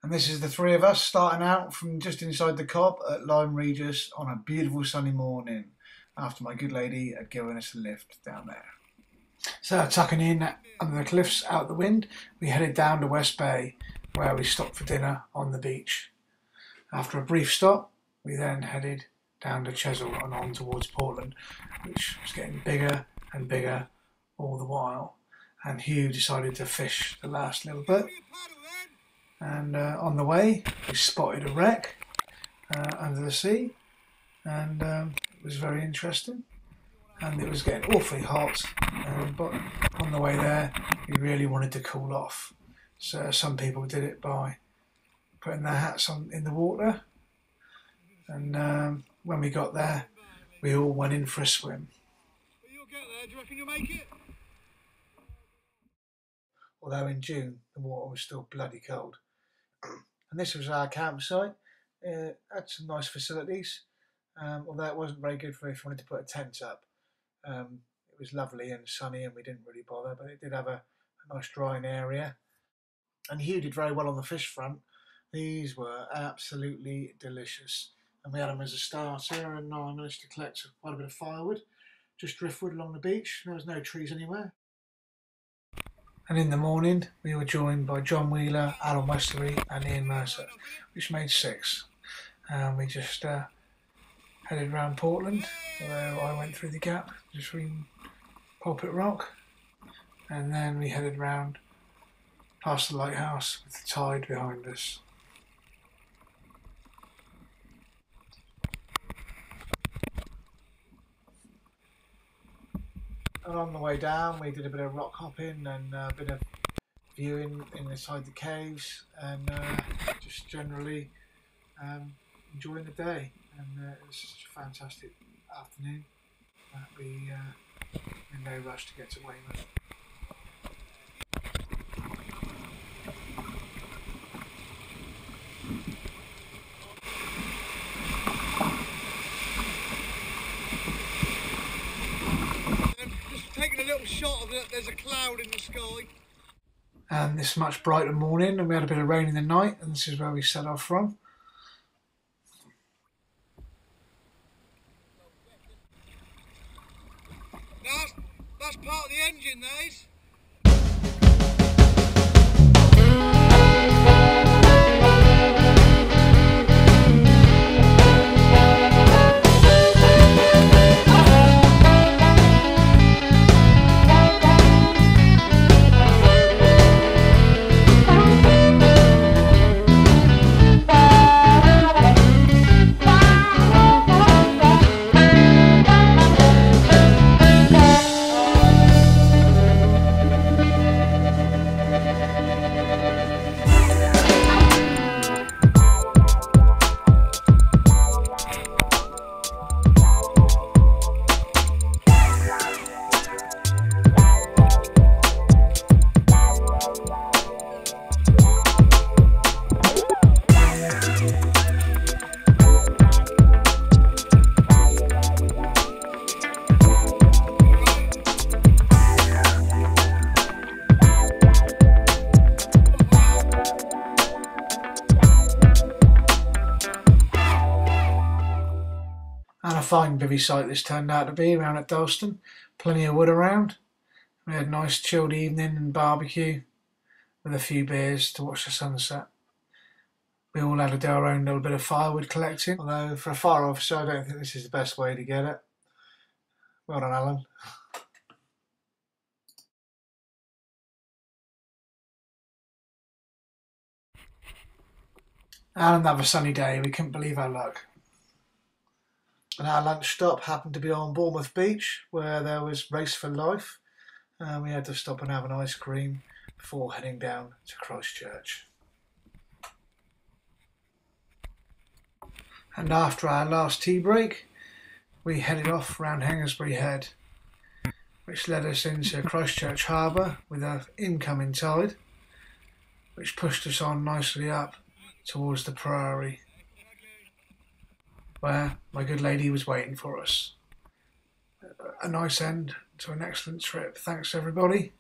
And this is the three of us starting out from just inside the Cobb at Lyme Regis on a beautiful sunny morning after my good lady had given us a lift down there. So tucking in under the cliffs out the wind, we headed down to West Bay where we stopped for dinner on the beach. After a brief stop, we then headed down to Chesil and on towards Portland, which was getting bigger and bigger all the while. And Hugh decided to fish the last little bit. And on the way, we spotted a wreck under the sea, and it was very interesting. And it was getting awfully hot, but on the way there, we really wanted to cool off. So some people did it by putting their hats on in the water, and when we got there, we all went in for a swim. You'll get there. Do you reckon you'll make it? Although in June, the water was still bloody cold. And this was our campsite. It had some nice facilities, although it wasn't very good for if you wanted to put a tent up. It was lovely and sunny and we didn't really bother, but it did have a nice drying area. And Hugh did very well on the fish front. These were absolutely delicious. And we had them as a starter, and I managed to collect quite a bit of firewood, just driftwood along the beach. There was no trees anywhere. And in the morning, we were joined by John Wheeler, Alan Westerly and Ian Mercer, which made 6. We just headed round Portland, where I went through the gap, just between Pulpit Rock, and then we headed round past the lighthouse with the tide behind us. And on the way down, we did a bit of rock hopping and a bit of viewing inside the caves, and just generally enjoying the day. And it was such a fantastic afternoon that we were in no rush to get to Weymouth. Taking a little shot of it, there's a cloud in the sky. And this much brighter morning, and we had a bit of rain in the night, and this is where we set off from. That's part of the engine, that is. And a fine bivvy site this turned out to be around at Dorset. Plenty of wood around. We had a nice chilled evening and barbecue with a few beers to watch the sunset. We all had to do our own little bit of firewood collecting, although for a fire officer I don't think this is the best way to get it. Well done, Alan. And another sunny day, we couldn't believe our luck. And our lunch stop happened to be on Bournemouth Beach, where there was Race for Life. And we had to stop and have an ice cream before heading down to Christchurch. And after our last tea break, we headed off round Hengersbury Head, which led us into Christchurch Harbour with an incoming tide, which pushed us on nicely up towards the Priory, where my good lady was waiting for us. A nice end to an excellent trip. Thanks everybody.